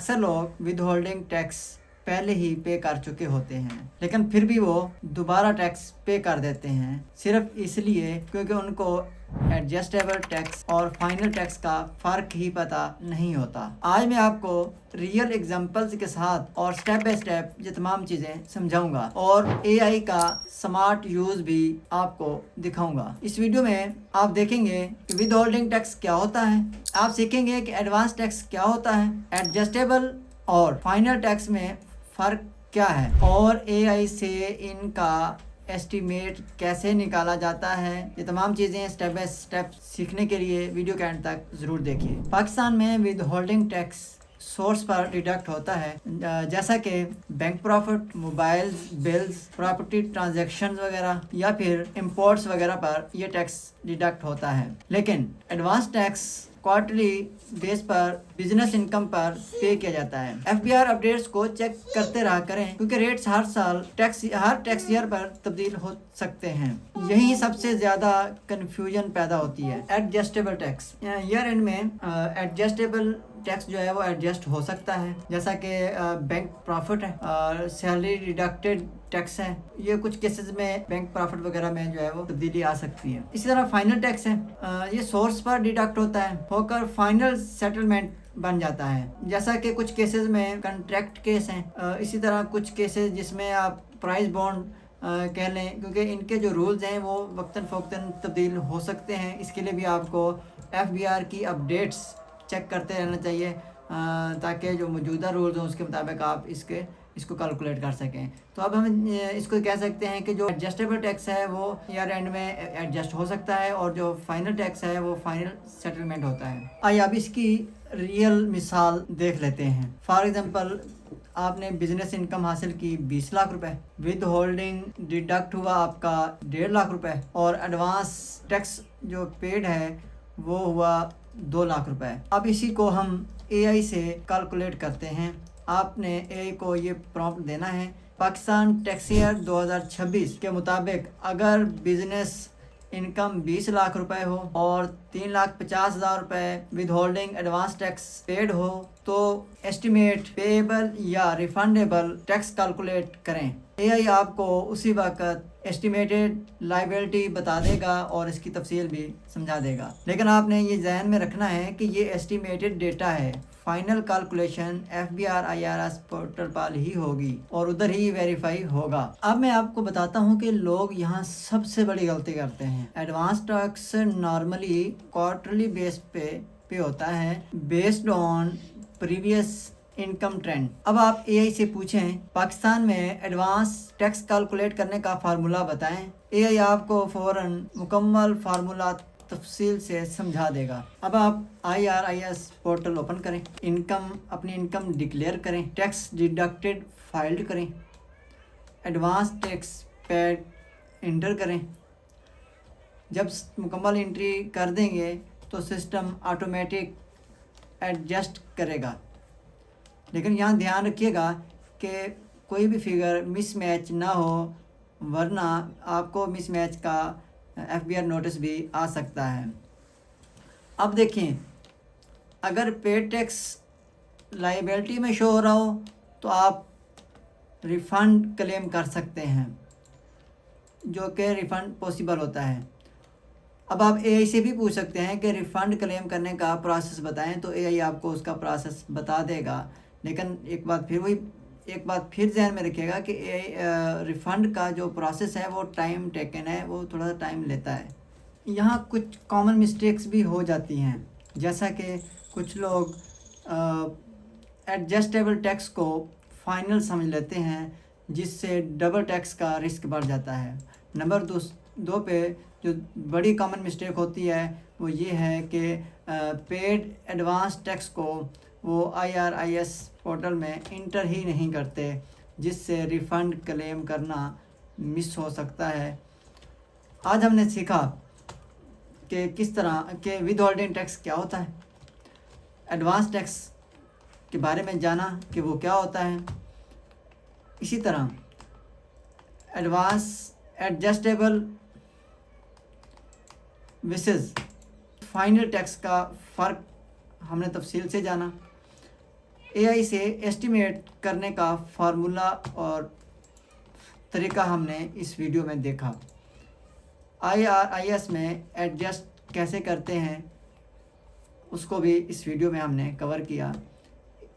अक्सर लोग with holding tax पहले ही पे कर चुके होते हैं, लेकिन फिर भी वो दोबारा टैक्स पे कर देते हैं, सिर्फ इसलिए क्योंकि उनको एडजस्टेबल टैक्स और फाइनल टैक्स का फ़र्क ही पता नहीं होता। आज मैं आपको रियल एग्जांपल्स के साथ और स्टेप बाय स्टेप ये तमाम चीज़ें समझाऊंगा और एआई का स्मार्ट यूज़ भी आपको दिखाऊंगा। इस वीडियो में आप देखेंगे कि विद होल्डिंग टैक्स क्या होता है, आप सीखेंगे कि एडवांस टैक्स क्या होता है, एडजस्टेबल और फाइनल टैक्स में फ़र्क क्या है और एआई से इनका एस्टीमेट कैसे निकाला जाता है। ये तमाम चीज़ें स्टेप बाय स्टेप सीखने के लिए वीडियो के एंड तक ज़रूर देखिए। पाकिस्तान में विद होल्डिंग टैक्स सोर्स पर डिडक्ट होता है, जैसा कि bank profit, mobile bills, property transactions वगैरह या फिर इंपोर्ट्स वगैरह पर यह टैक्स डिडक्ट होता है। लेकिन एडवांस टैक्स क्वार्टरली बेस पर बिजनेस इनकम पर पे किया जाता है। एफबीआर अपडेट्स को चेक करते रहा करें क्योंकि रेट्स हर साल हर टैक्स ईयर पर तब्दील हो सकते हैं। यही सबसे ज़्यादा कन्फ्यूजन पैदा होती है। एडजस्टेबल टैक्स ईयर एंड में एडजस्टेबल टैक्स जो है वो एडजस्ट हो सकता है, जैसा कि बैंक प्रॉफिट है और सैलरी डिडक्टेड टैक्स है। ये कुछ केसेस में बैंक प्रॉफिट वगैरह में जो है वो तब्दीली आ सकती है। इसी तरह फाइनल टैक्स है, ये सोर्स पर डिडक्ट होता है होकर फाइनल सेटलमेंट बन जाता है, जैसा कि कुछ केसेस में कंट्रैक्ट केस हैं। इसी तरह कुछ केसेस जिसमें आप प्राइस बॉन्ड कह लें, क्योंकि इनके जो रूल्स हैं वो वक्तन फ़ौक्तन तब्दील हो सकते हैं। इसके लिए भी आपको एफबीआर की अपडेट्स चेक करते रहना चाहिए ताकि जो मौजूदा रूल्स हों उसके मुताबिक आप इसको कैलकुलेट कर सकें। तो अब हम इसको कह सकते हैं कि जो एडजस्टेबल टैक्स है वो ईयर एंड में एडजस्ट हो सकता है और जो फाइनल टैक्स है वो फाइनल सेटलमेंट होता है। आइए अब इसकी रियल मिसाल देख लेते हैं। फॉर एग्जांपल, आपने बिजनेस इनकम हासिल की 20 लाख रुपए, विद होल्डिंग डिडक्ट हुआ आपका 1.5 लाख रुपए और एडवांस टैक्स जो पेड है वो हुआ 2 लाख रुपए। अब इसी को हम एआई से कैलकुलेट करते हैं। आपने एआई को ये प्रॉम्प्ट देना है, पाकिस्तान टैक्स ईयर 2026 के मुताबिक अगर बिजनेस इनकम 20 लाख रुपए हो और 3,50,000 रुपए with holding advance tax paid हो तो एस्टिमेट पेएबल या रिफंडेबल टैक्स कैलकुलेट करें। एआई आपको उसी वक्त एस्टिमेटेड लायबिलिटी बता देगा और इसकी तफसील भी समझा देगा, लेकिन आपने ये ध्यान में रखना है कि ये एस्टिमेटेड डेटा है। Final calculation FBR IRS portal पर ही होगी और उधर ही वेरीफाई होगा। अब मैं आपको बताता हूँ कि लोग यहाँ सबसे बड़ी गलती करते हैं। Advance tax normally quarterly base पे होता है based on previous income trend. अब आप एआई से पूछें पाकिस्तान में एडवांस टैक्स कैलकुलेट करने का फार्मूला बताएं, एआई आपको फौरन मुकम्मल फार्मूला तफसील से समझा देगा। अब आप आईआरएस पोर्टल ओपन करें, अपनी इनकम डिक्लेयर करें, टैक्स डिडक्टेड फाइल्ड करें, एडवांस टैक्स पेड इंटर करें। जब मुकम्मल एंट्री कर देंगे तो सिस्टम ऑटोमेटिक एडजस्ट करेगा, लेकिन यहाँ ध्यान रखिएगा कि कोई भी फिगर मिसमैच ना हो, वरना आपको मिसमैच का एफबीआर नोटिस भी आ सकता है। अब देखें, अगर पेड टैक्स लायबिलिटी में शो हो रहा हो तो आप रिफ़ंड क्लेम कर सकते हैं, जो कि रिफ़ंड पॉसिबल होता है। अब आप एआई से भी पूछ सकते हैं कि रिफ़ंड क्लेम करने का प्रोसेस बताएं, तो एआई आपको उसका प्रोसेस बता देगा। लेकिन एक बात फिर ध्यान में रखिएगा कि रिफ़ंड का जो प्रोसेस है वो टाइम टेकन है, वो थोड़ा सा टाइम लेता है। यहाँ कुछ कॉमन मिस्टेक्स भी हो जाती हैं, जैसा कि कुछ लोग एडजस्टेबल टैक्स को फाइनल समझ लेते हैं, जिससे डबल टैक्स का रिस्क बढ़ जाता है। नंबर दो पे जो बड़ी कॉमन मिस्टेक होती है वो ये है कि पेड एडवांस टैक्स को वो आईआरएस पोर्टल में इंटर ही नहीं करते, जिससे रिफ़ंड क्लेम करना मिस हो सकता है। आज हमने सीखा कि किस तरह के विद होल्डिंग टैक्स क्या होता है, एडवांस टैक्स के बारे में जाना कि वो क्या होता है। इसी तरह एडजस्टेबल विसेस फाइनल टैक्स का फ़र्क हमने तफसील से जाना। AI سے ایسٹیمیٹ کرنے کا فارمولا اور طریقہ ہم نے اس ویڈیو میں دیکھا۔ IRIS میں ایڈجسٹ کیسے کرتے ہیں اس کو بھی اس ویڈیو میں ہم نے کور کیا۔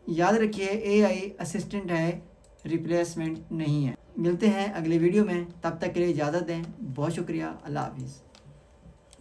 یاد رکھیے AI اسسٹنٹ ہے، ریپلیسمنٹ نہیں ہے۔ ملتے ہیں اگلے ویڈیو میں، تب تک کے لیے اجازت دیں۔ بہت شکریہ، اللہ حافظ۔